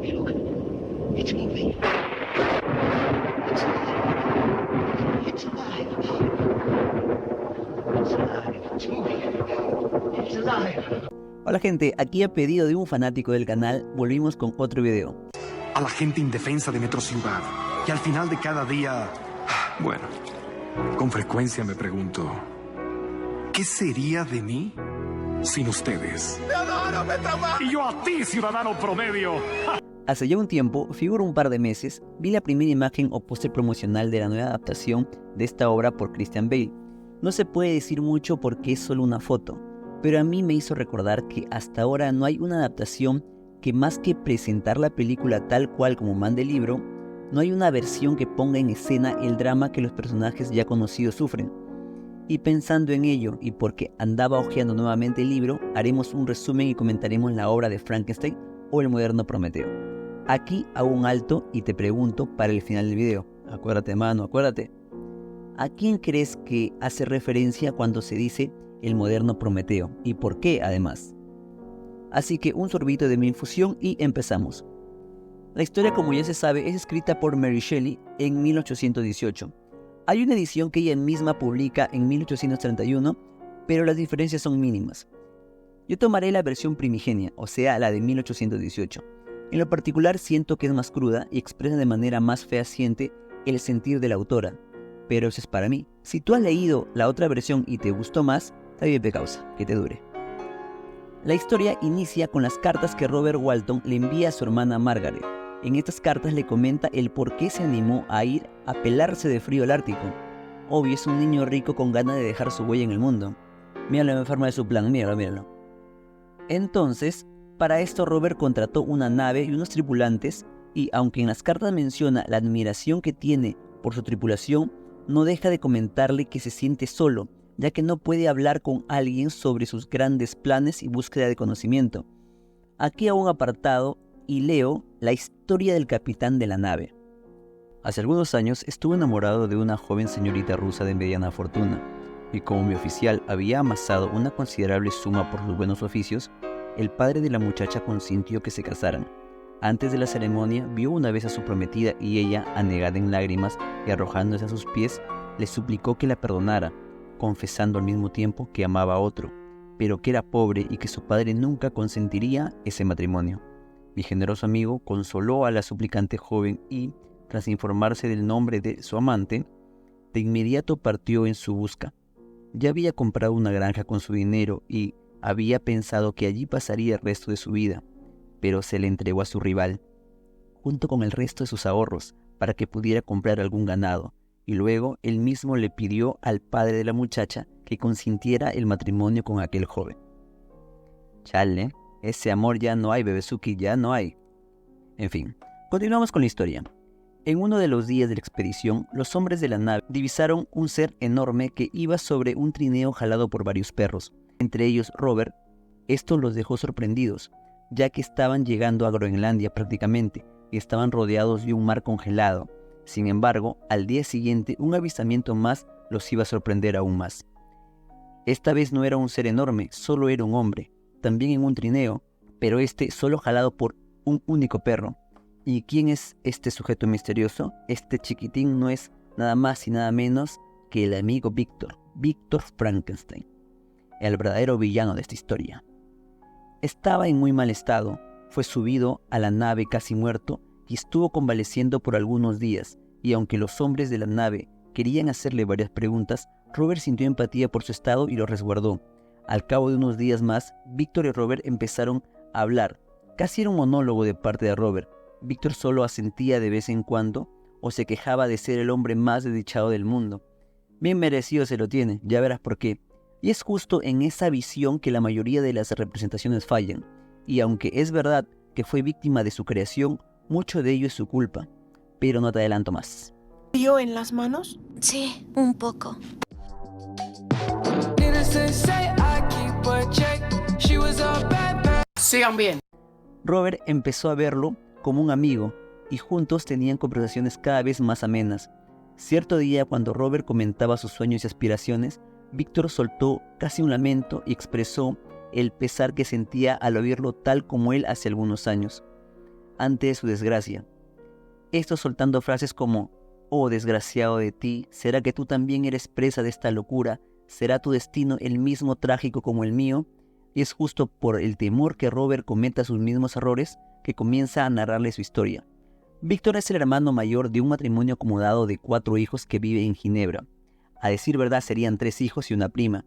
Hey, look. It's moving. It's alive. It's alive. It's alive. It's moving. It's alive. Hola gente, aquí a pedido de un fanático del canal, volvimos con otro video. A la gente indefensa de Metro Ciudad. Y al final de cada día, bueno, con frecuencia me pregunto, ¿qué sería de mí sin ustedes? Y yo a ti, ciudadano promedio. Hace ya un tiempo, figura un par de meses, vi la primera imagen o póster promocional de la nueva adaptación de esta obra por Christian Bale. No se puede decir mucho porque es solo una foto, pero a mí me hizo recordar que hasta ahora no hay una adaptación que más que presentar la película tal cual como manda el libro, no hay una versión que ponga en escena el drama que los personajes ya conocidos sufren. Y pensando en ello, y porque andaba hojeando nuevamente el libro, haremos un resumen y comentaremos la obra de Frankenstein o el moderno Prometeo. Aquí hago un alto y te pregunto para el final del video. Acuérdate, mano, acuérdate. ¿A quién crees que hace referencia cuando se dice el moderno Prometeo? ¿Y por qué, además? Así que un sorbito de mi infusión y empezamos. La historia, como ya se sabe, es escrita por Mary Shelley en 1818. Hay una edición que ella misma publica en 1831, pero las diferencias son mínimas. Yo tomaré la versión primigenia, o sea, la de 1818. En lo particular siento que es más cruda y expresa de manera más fehaciente el sentir de la autora, pero eso es para mí. Si tú has leído la otra versión y te gustó más, está bien de causa, que te dure. La historia inicia con las cartas que Robert Walton le envía a su hermana Margaret. En estas cartas le comenta el por qué se animó a ir a pelarse de frío al Ártico. Obvio, es un niño rico con ganas de dejar su huella en el mundo. Míralo en forma de su plan, míralo. Entonces, para esto Robert contrató una nave y unos tripulantes, y aunque en las cartas menciona la admiración que tiene por su tripulación, no deja de comentarle que se siente solo, ya que no puede hablar con alguien sobre sus grandes planes y búsqueda de conocimiento. Aquí hago un apartado y leo la historia del capitán de la nave. Hace algunos años estuve enamorado de una joven señorita rusa de mediana fortuna, y como mi oficial había amasado una considerable suma por sus buenos oficios, el padre de la muchacha consintió que se casaran. Antes de la ceremonia vio una vez a su prometida y ella, anegada en lágrimas y arrojándose a sus pies, le suplicó que la perdonara, confesando al mismo tiempo que amaba a otro, pero que era pobre y que su padre nunca consentiría ese matrimonio. Mi generoso amigo consoló a la suplicante joven y, tras informarse del nombre de su amante, de inmediato partió en su busca. Ya había comprado una granja con su dinero y había pensado que allí pasaría el resto de su vida, pero se le entregó a su rival, junto con el resto de sus ahorros, para que pudiera comprar algún ganado, y luego él mismo le pidió al padre de la muchacha que consintiera el matrimonio con aquel joven. Chale, ese amor ya no hay, Bebezuki, ya no hay. En fin, continuamos con la historia. En uno de los días de la expedición, los hombres de la nave divisaron un ser enorme que iba sobre un trineo jalado por varios perros, entre ellos Robert. Esto los dejó sorprendidos, ya que estaban llegando a Groenlandia prácticamente y estaban rodeados de un mar congelado. Sin embargo, al día siguiente un avistamiento más los iba a sorprender aún más. Esta vez no era un ser enorme, solo era un hombre, también en un trineo, pero este solo jalado por un único perro. ¿Y quién es este sujeto misterioso? Este chiquitín no es nada más y nada menos que el amigo Víctor Frankenstein, el verdadero villano de esta historia. Estaba en muy mal estado, fue subido a la nave casi muerto y estuvo convaleciendo por algunos días, y aunque los hombres de la nave querían hacerle varias preguntas, Robert sintió empatía por su estado y lo resguardó. Al cabo de unos días más, Víctor y Robert empezaron a hablar. Casi era un monólogo de parte de Robert. Víctor solo asentía de vez en cuando o se quejaba de ser el hombre más desdichado del mundo. Bien merecido se lo tiene, ya verás por qué. Y es justo en esa visión que la mayoría de las representaciones fallan. Y aunque es verdad que fue víctima de su creación, mucho de ello es su culpa. Pero no te adelanto más. ¿Frío en las manos? Sí, un poco. Sigan bien. Robert empezó a verlo como un amigo y juntos tenían conversaciones cada vez más amenas. Cierto día, cuando Robert comentaba sus sueños y aspiraciones, Víctor soltó casi un lamento y expresó el pesar que sentía al oírlo tal como él hace algunos años. antes de su desgracia. Esto soltando frases como: «Oh, desgraciado de ti, ¿será que tú también eres presa de esta locura? ¿Será tu destino el mismo trágico como el mío?». Y es justo por el temor que Robert cometa sus mismos errores que comienza a narrarle su historia. Víctor es el hermano mayor de un matrimonio acomodado de 4 hijos que vive en Ginebra. A decir verdad serían 3 hijos y una prima.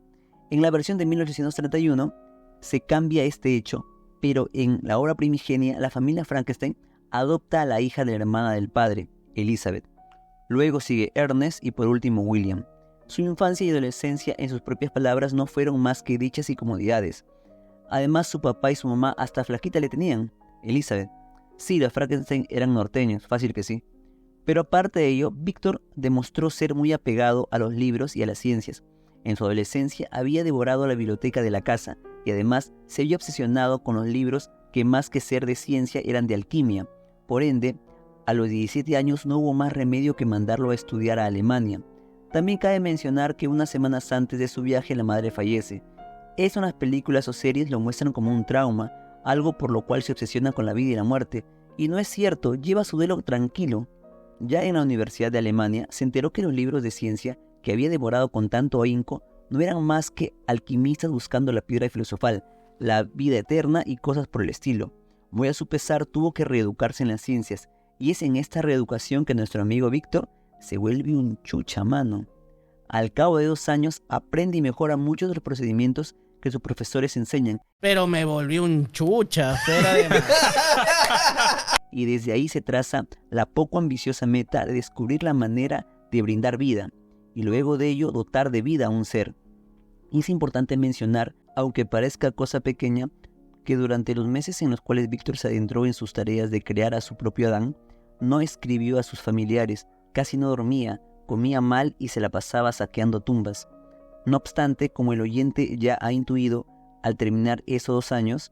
En la versión de 1831 se cambia este hecho, pero en la obra primigenia la familia Frankenstein adopta a la hija de la hermana del padre, Elizabeth. Luego sigue Ernest y por último William. Su infancia y adolescencia, en sus propias palabras, no fueron más que dichas y comodidades. Además, su papá y su mamá hasta flaquita le tenían, Elizabeth. Sí, los Frankenstein eran norteños, fácil que sí. Pero aparte de ello, Víctor demostró ser muy apegado a los libros y a las ciencias. En su adolescencia había devorado la biblioteca de la casa y además se había obsesionado con los libros que más que ser de ciencia eran de alquimia. Por ende, a los 17 años no hubo más remedio que mandarlo a estudiar a Alemania. También cabe mencionar que unas semanas antes de su viaje la madre fallece. Eso en las películas o series lo muestran como un trauma, algo por lo cual se obsesiona con la vida y la muerte. Y no es cierto, lleva su duelo tranquilo. Ya en la Universidad de Alemania se enteró que los libros de ciencia que había devorado con tanto ahínco no eran más que alquimistas buscando la piedra filosofal, la vida eterna y cosas por el estilo. Muy a su pesar tuvo que reeducarse en las ciencias, y es en esta reeducación que nuestro amigo Víctor se vuelve un chucha mano. Al cabo de 2 años aprende y mejora muchos de los procedimientos que sus profesores enseñan. Pero me volví un chucha, fuera de... Y desde ahí se traza la poco ambiciosa meta de descubrir la manera de brindar vida, y luego de ello dotar de vida a un ser. Y es importante mencionar, aunque parezca cosa pequeña, que durante los meses en los cuales Víctor se adentró en sus tareas de crear a su propio Adán, no escribió a sus familiares, casi no dormía, comía mal y se la pasaba saqueando tumbas. No obstante, como el oyente ya ha intuido, al terminar esos 2 años,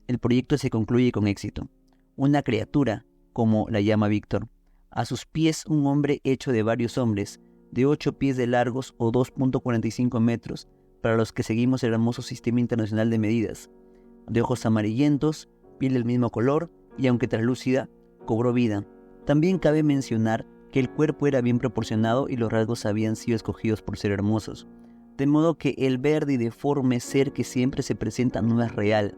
el proyecto se concluye con éxito. Una criatura, como la llama Víctor. A sus pies un hombre hecho de varios hombres, de 8 pies de largos o 2.45 metros, para los que seguimos el hermoso sistema internacional de medidas. De ojos amarillentos, piel del mismo color y aunque translúcida, cobró vida. También cabe mencionar que el cuerpo era bien proporcionado y los rasgos habían sido escogidos por ser hermosos. De modo que el verde y deforme ser que siempre se presenta no es real.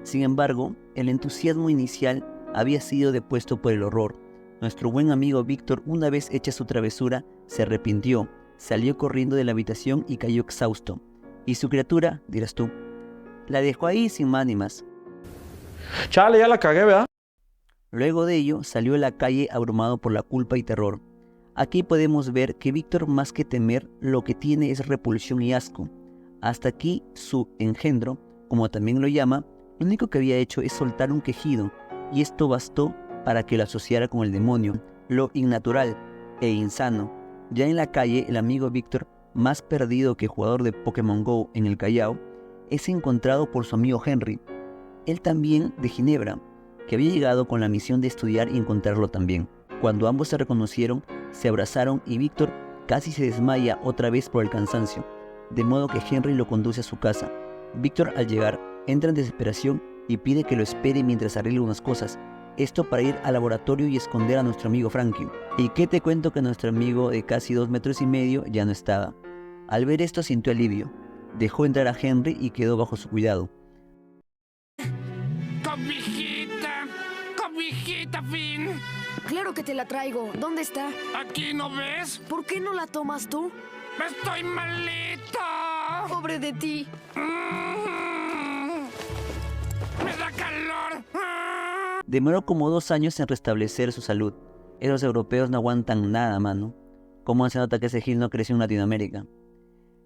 Sin embargo, el entusiasmo inicial había sido depuesto por el horror. Nuestro buen amigo Víctor, una vez hecha su travesura, se arrepintió, salió corriendo de la habitación y cayó exhausto. ¿Y su criatura?, dirás tú. La dejó ahí sin más ni más. Chale, ya la cagué, ¿verdad? Luego de ello, salió a la calle abrumado por la culpa y terror. Aquí podemos ver que Víctor, más que temer, lo que tiene es repulsión y asco. Hasta aquí su engendro, como también lo llama, lo único que había hecho es soltar un quejido, y esto bastó para que lo asociara con el demonio, lo innatural e insano. Ya en la calle, el amigo Víctor, más perdido que jugador de Pokémon GO en el Callao, es encontrado por su amigo Henry, él también de Ginebra, que había llegado con la misión de estudiar y encontrarlo también. Cuando ambos se reconocieron, se abrazaron y Víctor casi se desmaya otra vez por el cansancio, de modo que Henry lo conduce a su casa. Víctor, al llegar, entra en desesperación y pide que lo espere mientras arregla unas cosas, esto para ir al laboratorio y esconder a nuestro amigo Frankie. ¿Y qué te cuento que nuestro amigo de casi 2,5 metros ya no estaba? Al ver esto sintió alivio, dejó entrar a Henry y quedó bajo su cuidado. ¡Cobijita, Finn! Claro que te la traigo. ¿Dónde está? ¿Aquí no ves? ¿Por qué no la tomas tú? ¡Estoy malito! Pobre de ti. ¡Me da calor! Demoró como 2 años en restablecer su salud. Esos europeos no aguantan nada, mano. ¿Cómo se nota que ese Gil no creció en Latinoamérica?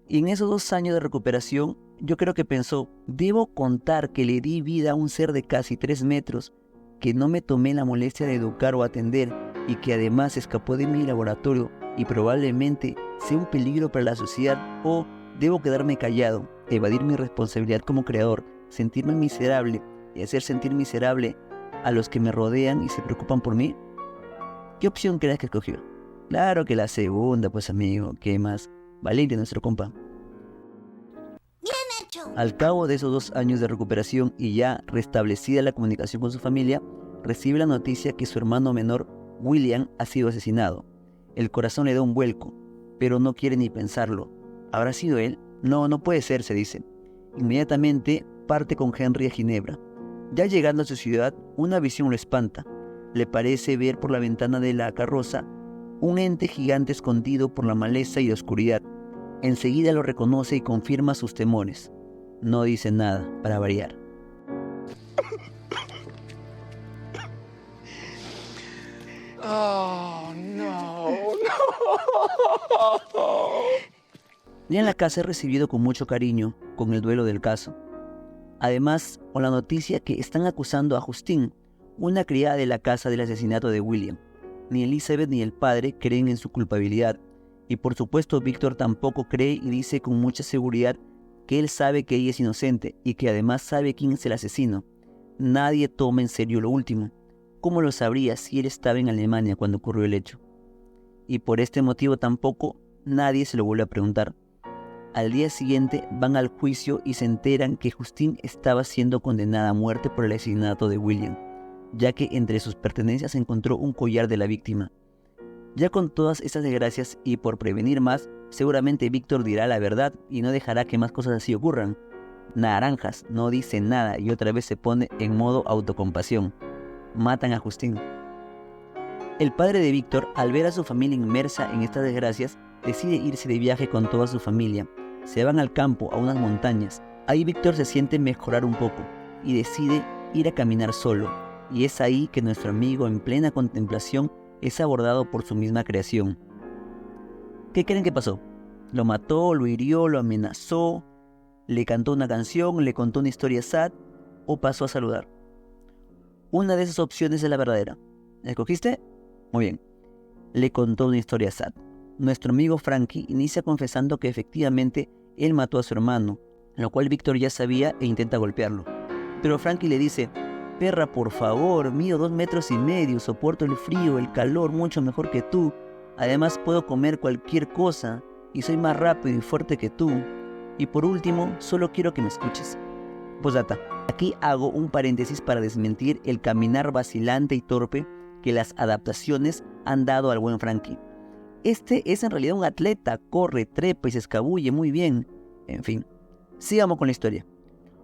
Y en esos 2 años de recuperación, yo creo que pensó, debo contar que le di vida a un ser de casi 3 metros, que no me tomé la molestia de educar o atender, y que además escapó de mi laboratorio y probablemente sea un peligro para la sociedad, o debo quedarme callado, evadir mi responsabilidad como creador, sentirme miserable y hacer sentir miserable a los que me rodean y se preocupan por mí. ¿Qué opción crees que escogió? Claro que la segunda, pues amigo, ¿qué más? Valiente nuestro compa. Bien hecho. Al cabo de esos 2 años de recuperación y ya restablecida la comunicación con su familia, recibe la noticia que su hermano menor, William, ha sido asesinado. El corazón le da un vuelco, pero no quiere ni pensarlo. ¿Habrá sido él? No, no puede ser, se dice. Inmediatamente parte con Henry a Ginebra. Ya llegando a su ciudad, una visión lo espanta. Le parece ver por la ventana de la carroza un ente gigante escondido por la maleza y la oscuridad. Enseguida lo reconoce y confirma sus temores. No dice nada, para variar. Oh, no. Ya en la casa es recibido con mucho cariño, con el duelo del caso. Además, con la noticia que están acusando a Justine, una criada de la casa, del asesinato de William. Ni Elizabeth ni el padre creen en su culpabilidad, y por supuesto Víctor tampoco cree y dice con mucha seguridad que él sabe que ella es inocente y que además sabe quién es el asesino. Nadie toma en serio lo último. ¿Cómo lo sabría si él estaba en Alemania cuando ocurrió el hecho? Y por este motivo tampoco nadie se lo vuelve a preguntar. Al día siguiente van al juicio y se enteran que Justine estaba siendo condenada a muerte por el asesinato de William, ya que entre sus pertenencias se encontró un collar de la víctima. Ya con todas estas desgracias y por prevenir más, seguramente Víctor dirá la verdad y no dejará que más cosas así ocurran. Naranjas, no dice nada y otra vez se pone en modo autocompasión. Matan a Justine. El padre de Víctor, al ver a su familia inmersa en estas desgracias, decide irse de viaje con toda su familia. Se van al campo, a unas montañas. Ahí Víctor se siente mejorar un poco y decide ir a caminar solo. Y es ahí que nuestro amigo, en plena contemplación, es abordado por su misma creación. ¿Qué creen que pasó? ¿Lo mató, lo hirió, lo amenazó, le cantó una canción, le contó una historia sad o pasó a saludar? Una de esas opciones es la verdadera. ¿La escogiste? Muy bien. Le contó una historia sad. Nuestro amigo Frankie inicia confesando que efectivamente él mató a su hermano, lo cual Víctor ya sabía e intenta golpearlo. Pero Frankie le dice: perra, por favor, mido 2,5 metros, soporto el frío, el calor mucho mejor que tú. Además puedo comer cualquier cosa y soy más rápido y fuerte que tú. Y por último, solo quiero que me escuches. Posdata. Aquí hago un paréntesis para desmentir el caminar vacilante y torpe que las adaptaciones han dado al buen Frankie. Este es en realidad un atleta, corre, trepa y se escabulle muy bien. En fin, sigamos con la historia.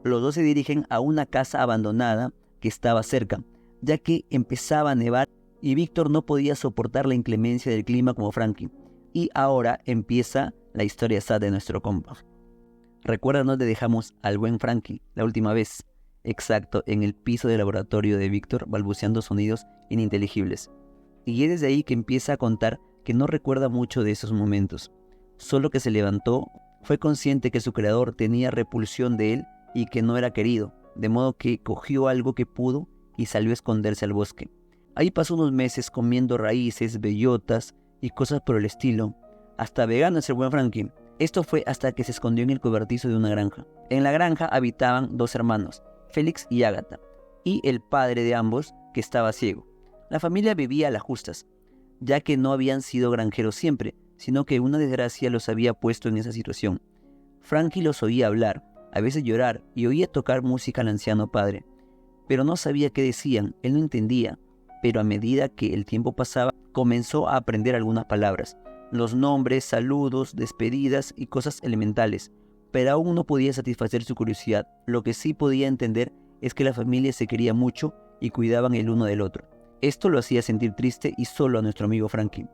Los dos se dirigen a una casa abandonada que estaba cerca, ya que empezaba a nevar y Víctor no podía soportar la inclemencia del clima como Frankie. Y ahora empieza la historia sad de nuestro compa. ¿Recuerdan dónde dejamos al buen Frankie la última vez? Exacto, en el piso del laboratorio de Víctor, balbuceando sonidos ininteligibles. Y es desde ahí que empieza a contar que no recuerda mucho de esos momentos. Solo que se levantó, fue consciente que su creador tenía repulsión de él y que no era querido, de modo que cogió algo que pudo y salió a esconderse al bosque. Ahí pasó unos meses comiendo raíces, bellotas y cosas por el estilo. Hasta vegano es el buen Frankie. Esto fue hasta que se escondió en el cobertizo de una granja. En la granja habitaban 2 hermanos, Félix y Ágata, y el padre de ambos, que estaba ciego. La familia vivía a las justas, ya que no habían sido granjeros siempre, sino que una desgracia los había puesto en esa situación. Frankie los oía hablar, a veces llorar, y oía tocar música al anciano padre. Pero no sabía qué decían, él no entendía, pero a medida que el tiempo pasaba, comenzó a aprender algunas palabras, los nombres, saludos, despedidas y cosas elementales, pero aún no podía satisfacer su curiosidad. Lo que sí podía entender es que la familia se quería mucho y cuidaban el uno del otro. Esto lo hacía sentir triste y solo a nuestro amigo Frankie.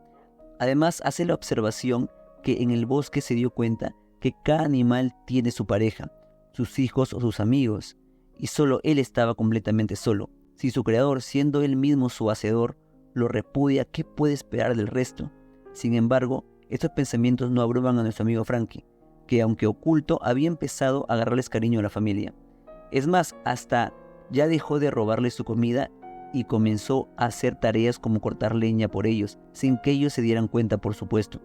Además, hace la observación que en el bosque se dio cuenta que cada animal tiene su pareja, sus hijos o sus amigos, y solo él estaba completamente solo. Si su creador, siendo él mismo su hacedor, lo repudia, ¿qué puede esperar del resto? Sin embargo, estos pensamientos no abruman a nuestro amigo Frankie, que aunque oculto, había empezado a agarrarles cariño a la familia. Es más, hasta ya dejó de robarles su comida y comenzó a hacer tareas como cortar leña por ellos, sin que ellos se dieran cuenta, por supuesto.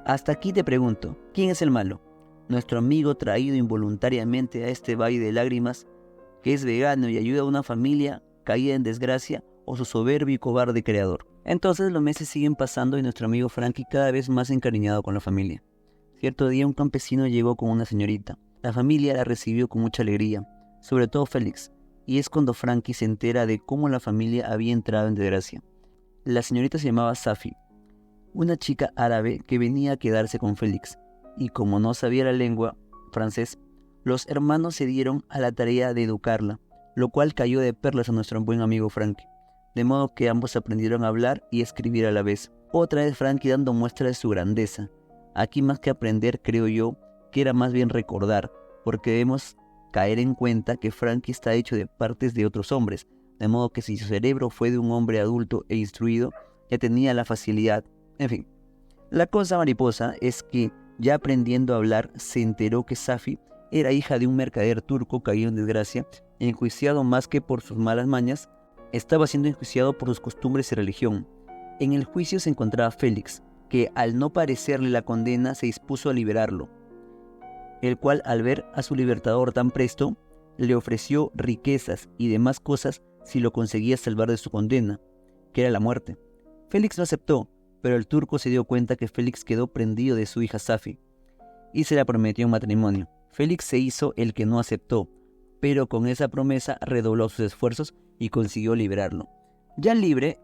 Hasta aquí te pregunto, ¿quién es el malo? ¿Nuestro amigo traído involuntariamente a este valle de lágrimas, que es vegano y ayuda a una familia caída en desgracia, o su soberbio y cobarde creador? Entonces los meses siguen pasando y nuestro amigo Frankie cada vez más encariñado con la familia. Cierto día un campesino llegó con una señorita. La familia la recibió con mucha alegría, sobre todo Félix, y es cuando Frankie se entera de cómo la familia había entrado en desgracia. La señorita se llamaba Safi, una chica árabe que venía a quedarse con Félix, y como no sabía la lengua francés, los hermanos se dieron a la tarea de educarla, lo cual cayó de perlas a nuestro buen amigo Frankie, de modo que ambos aprendieron a hablar y escribir a la vez. Otra vez Frankie dando muestra de su grandeza. Aquí más que aprender, creo yo, que era más bien recordar, porque debemos caer en cuenta que Frankie está hecho de partes de otros hombres, de modo que si su cerebro fue de un hombre adulto e instruido, ya tenía la facilidad. En fin, la cosa mariposa es que, ya aprendiendo a hablar, se enteró que Safi era hija de un mercader turco caído en desgracia, enjuiciado más que por sus malas mañas, estaba siendo enjuiciado por sus costumbres y religión. En el juicio se encontraba Félix, que al no parecerle la condena se dispuso a liberarlo, el cual al ver a su libertador tan presto, le ofreció riquezas y demás cosas si lo conseguía salvar de su condena, que era la muerte. Félix no aceptó, pero el turco se dio cuenta que Félix quedó prendido de su hija Safi, y se la prometió en matrimonio. Félix se hizo el que no aceptó, pero con esa promesa redobló sus esfuerzos y consiguió liberarlo. Ya libre,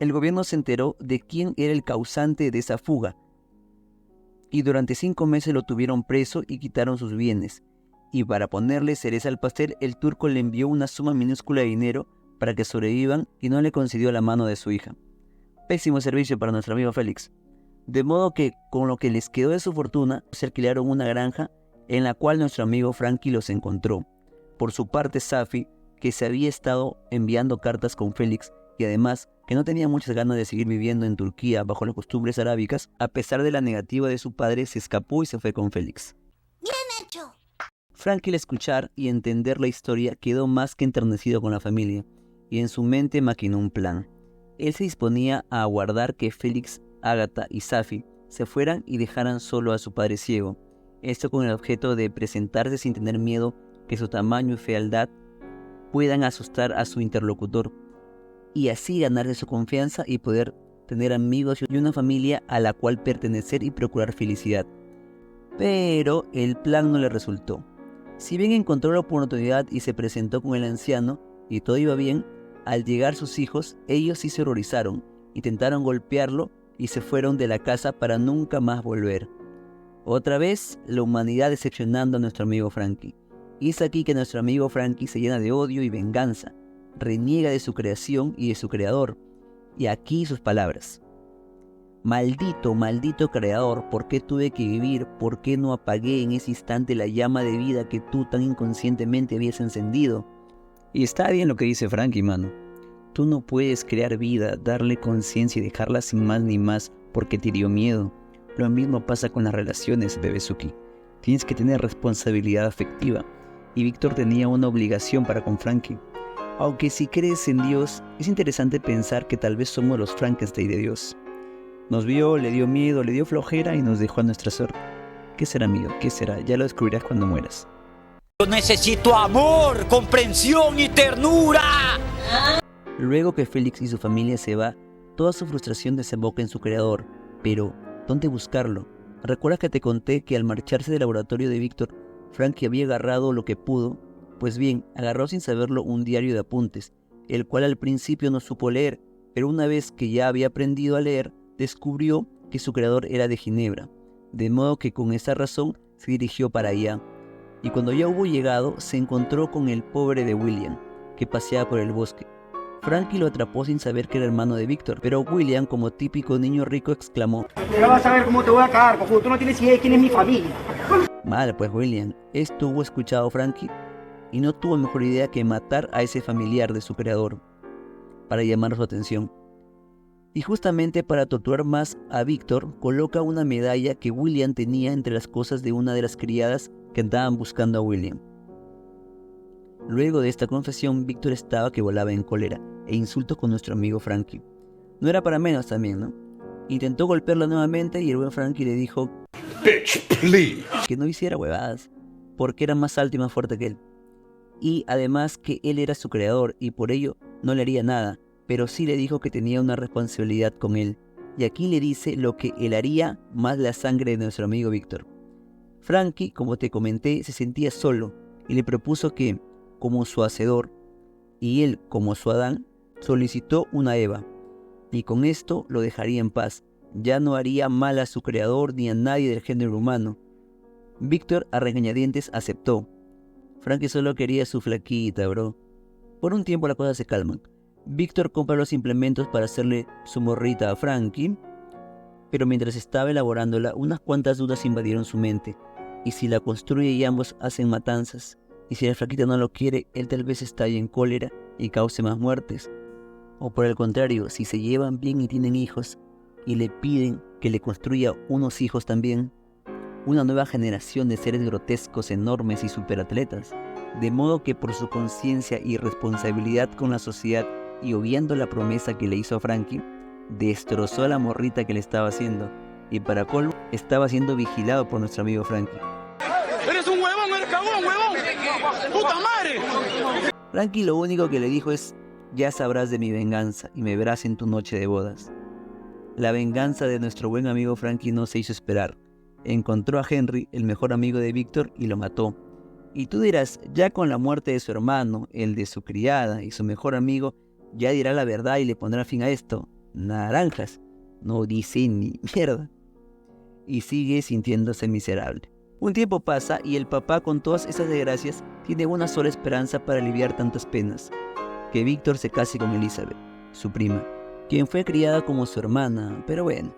el gobierno se enteró de quién era el causante de esa fuga, y durante 5 meses lo tuvieron preso y quitaron sus bienes. Y para ponerle cereza al pastel, el turco le envió una suma minúscula de dinero para que sobrevivan y no le concedió la mano de su hija. Pésimo servicio para nuestro amigo Félix. De modo que, con lo que les quedó de su fortuna, se alquilaron una granja en la cual nuestro amigo Frankie los encontró. Por su parte, Safi, que se había estado enviando cartas con Félix y además que no tenía muchas ganas de seguir viviendo en Turquía bajo las costumbres arábicas, a pesar de la negativa de su padre, se escapó y se fue con Félix. Bien hecho. Frankie, al escuchar y entender la historia, quedó más que enternecido con la familia, y en su mente maquinó un plan. Él se disponía a aguardar que Félix, Ágata y Safi se fueran y dejaran solo a su padre ciego, esto con el objeto de presentarse sin tener miedo que su tamaño y fealdad puedan asustar a su interlocutor, y así ganarse su confianza y poder tener amigos y una familia a la cual pertenecer y procurar felicidad. Pero el plan no le resultó. Si bien encontró la oportunidad y se presentó con el anciano, y todo iba bien, al llegar sus hijos, ellos sí se horrorizaron, intentaron golpearlo y se fueron de la casa para nunca más volver. Otra vez, la humanidad decepcionando a nuestro amigo Frankie. Y es aquí que nuestro amigo Frankie se llena de odio y venganza, reniega de su creación y de su creador. Y aquí sus palabras: maldito, maldito creador, ¿por qué tuve que vivir? ¿Por qué no apagué en ese instante la llama de vida que tú tan inconscientemente habías encendido? Y está bien lo que dice Frankie, mano. Tú no puedes crear vida, darle conciencia y dejarla sin más ni más porque te dio miedo. Lo mismo pasa con las relaciones, Bebezuki. Tienes que tener responsabilidad afectiva. Y Víctor tenía una obligación para con Frankie. Aunque si crees en Dios, es interesante pensar que tal vez somos los Frankenstein de Dios. Nos vio, le dio miedo, le dio flojera y nos dejó a nuestra suerte. ¿Qué será, amigo? ¿Qué será? Ya lo descubrirás cuando mueras. Yo necesito amor, comprensión y ternura. Luego que Félix y su familia se va, toda su frustración desemboca en su creador. Pero, ¿dónde buscarlo? ¿Recuerdas que te conté que al marcharse del laboratorio de Víctor, Frankie había agarrado lo que pudo? Pues bien, agarró sin saberlo un diario de apuntes, el cual al principio no supo leer, pero una vez que ya había aprendido a leer, descubrió que su creador era de Ginebra, de modo que con esa razón se dirigió para allá. Y cuando ya hubo llegado, se encontró con el pobre de William, que paseaba por el bosque. Frankie lo atrapó sin saber que era hermano de Víctor, pero William, como típico niño rico, exclamó: Ya vas a ver cómo te voy a cagar, cojudo. Tú no tienes idea de quién es mi familia. Mal, pues William, esto hubo escuchado Frankie y no tuvo mejor idea que matar a ese familiar de su creador para llamar su atención. Y justamente para torturar más a Víctor, coloca una medalla que William tenía entre las cosas de una de las criadas que andaban buscando a William. Luego de esta confesión, Víctor estaba que volaba en cólera e insulto con nuestro amigo Frankie. No era para menos también, ¿no? Intentó golpearlo nuevamente y el buen Frankie le dijo que no hiciera huevadas, porque era más alto y más fuerte que él. Y además que él era su creador y por ello no le haría nada, pero sí le dijo que tenía una responsabilidad con él. Y aquí le dice lo que él haría más la sangre de nuestro amigo Víctor. Frankie, como te comenté, se sentía solo y le propuso que, como su hacedor, y él, como su Adán, solicitó una Eva, y con esto lo dejaría en paz. Ya no haría mal a su creador ni a nadie del género humano. Víctor a regañadientes aceptó. Frankie solo quería su flaquita, bro. Por un tiempo las cosas se calman. Víctor compra los implementos para hacerle su morrita a Frankie, pero mientras estaba elaborándola, unas cuantas dudas invadieron su mente. ¿Y si la construye y ambos hacen matanzas? ¿Y si la flaquita no lo quiere, él tal vez estalle en cólera y cause más muertes? O por el contrario, si se llevan bien y tienen hijos, y le piden que le construya unos hijos también, una nueva generación de seres grotescos, enormes y superatletas, de modo que por su conciencia y responsabilidad con la sociedad y obviando la promesa que le hizo a Frankie, destrozó a la morrita que le estaba haciendo, y para colmo, estaba siendo vigilado por nuestro amigo Frankie. ¡Eres un huevón, eres cagón, huevón! ¡Puta madre! Frankie lo único que le dijo es: ya sabrás de mi venganza y me verás en tu noche de bodas. La venganza de nuestro buen amigo Frankie no se hizo esperar. Encontró a Henry, el mejor amigo de Víctor, y lo mató. Y tú dirás, ya con la muerte de su hermano, el de su criada y su mejor amigo, ya dirá la verdad y le pondrá fin a esto. Naranjas, no dice ni mierda. Y sigue sintiéndose miserable. Un tiempo pasa y el papá, con todas esas desgracias, tiene una sola esperanza para aliviar tantas penas: que Víctor se case con Elizabeth, su prima, quien fue criada como su hermana, pero bueno,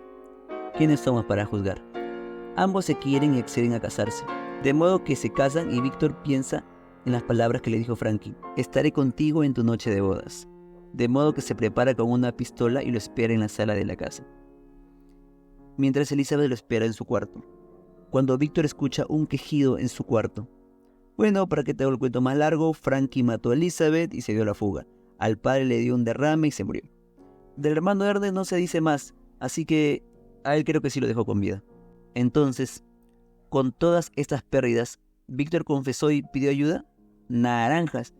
¿quiénes somos para juzgar? Ambos se quieren y acceden a casarse, de modo que se casan y Víctor piensa en las palabras que le dijo Frankie: estaré contigo en tu noche de bodas. De modo que se prepara con una pistola y lo espera en la sala de la casa, mientras Elizabeth lo espera en su cuarto. Cuando Víctor escucha un quejido en su cuarto. Bueno, para que te hago el cuento más largo, Frankie mató a Elizabeth y se dio la fuga. Al padre le dio un derrame y se murió. Del hermano Ernest no se dice más, así que a él creo que sí lo dejó con vida. Entonces, con todas estas pérdidas, ¿Víctor confesó y pidió ayuda? Naranjas.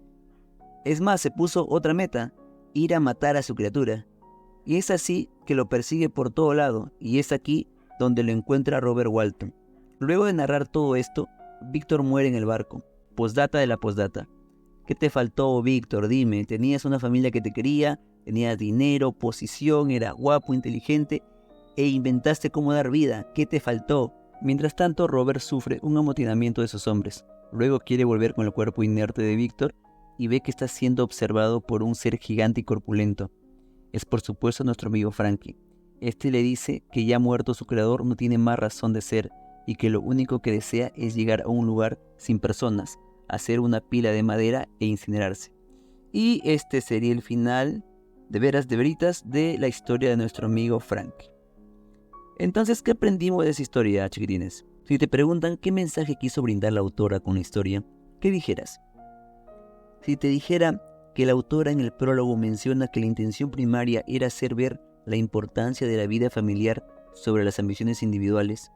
Es más, se puso otra meta: ir a matar a su criatura. Y es así que lo persigue por todo lado, y es aquí donde lo encuentra Robert Walton. Luego de narrar todo esto, Víctor muere en el barco. Postdata de la postdata. ¿Qué te faltó, Víctor? Dime, tenías una familia que te quería, tenías dinero, posición, eras guapo, inteligente, e inventaste cómo dar vida. ¿Qué te faltó? Mientras tanto, Robert sufre un amotinamiento de sus hombres. Luego quiere volver con el cuerpo inerte de Víctor y ve que está siendo observado por un ser gigante y corpulento. Es por supuesto nuestro amigo Frankie. Este le dice que ya muerto su creador no tiene más razón de ser y que lo único que desea es llegar a un lugar sin personas, hacer una pila de madera e incinerarse. Y este sería el final, de veras de veritas, de la historia de nuestro amigo Frankie. Entonces, ¿qué aprendimos de esa historia, chiquitines? Si te preguntan qué mensaje quiso brindar la autora con la historia, ¿qué dijeras? Si te dijera que la autora en el prólogo menciona que la intención primaria era hacer ver la importancia de la vida familiar sobre las ambiciones individuales,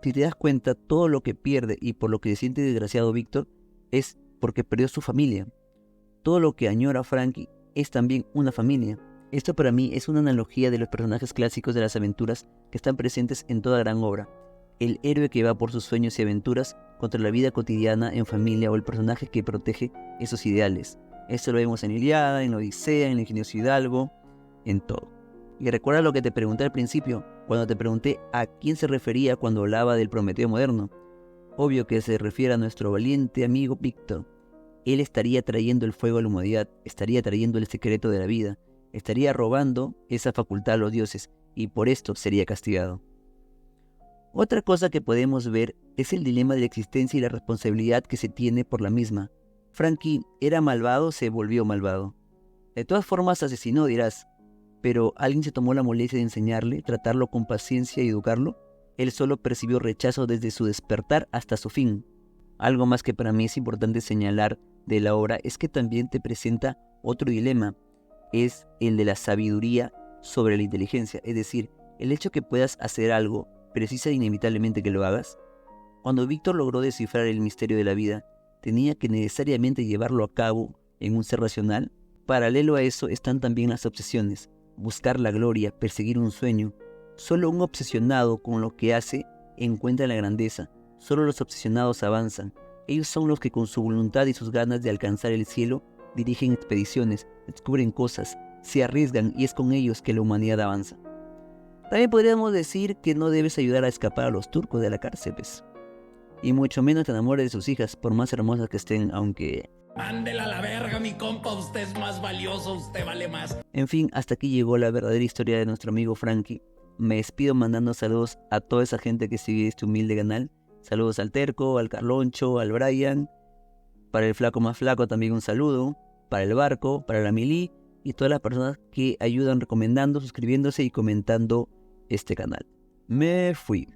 si te das cuenta, todo lo que pierde y por lo que se siente desgraciado Víctor es porque perdió su familia. Todo lo que añora Frankie es también una familia. Esto para mí es una analogía de los personajes clásicos de las aventuras que están presentes en toda gran obra. El héroe que va por sus sueños y aventuras contra la vida cotidiana en familia, o el personaje que protege esos ideales. Esto lo vemos en Ilíada, en la Odisea, en el ingenioso Hidalgo, en todo. Y recuerda lo que te pregunté al principio, cuando te pregunté a quién se refería cuando hablaba del Prometeo moderno. Obvio que se refiere a nuestro valiente amigo Víctor. Él estaría trayendo el fuego a la humanidad, estaría trayendo el secreto de la vida, estaría robando esa facultad a los dioses, y por esto sería castigado. Otra cosa que podemos ver es el dilema de la existencia y la responsabilidad que se tiene por la misma. Frankie era malvado, se volvió malvado. De todas formas asesinó, dirás, pero ¿alguien se tomó la molestia de enseñarle, tratarlo con paciencia y educarlo? Él solo percibió rechazo desde su despertar hasta su fin. Algo más que para mí es importante señalar de la obra es que también te presenta otro dilema, es el de la sabiduría sobre la inteligencia, es decir, el hecho que puedas hacer algo precisa inevitablemente que lo hagas. Cuando Víctor logró descifrar el misterio de la vida, ¿tenía que necesariamente llevarlo a cabo en un ser racional? Paralelo a eso están también las obsesiones. Buscar la gloria, perseguir un sueño. Solo un obsesionado con lo que hace encuentra la grandeza. Solo los obsesionados avanzan. Ellos son los que con su voluntad y sus ganas de alcanzar el cielo dirigen expediciones, descubren cosas, se arriesgan y es con ellos que la humanidad avanza. También podríamos decir que no debes ayudar a escapar a los turcos de la cárcel, ¿ves? Y mucho menos te enamores de sus hijas, por más hermosas que estén, aunque... Mándela a la verga, mi compa, usted es más valioso, usted vale más. En fin, hasta aquí llegó la verdadera historia de nuestro amigo Frankie. Me despido mandando saludos a toda esa gente que sigue este humilde canal. Saludos al Terco, al Carloncho, al Brian. Para el flaco más flaco también un saludo. Para el Barco, para la Mili y todas las personas que ayudan recomendando, suscribiéndose y comentando este canal. Me fui.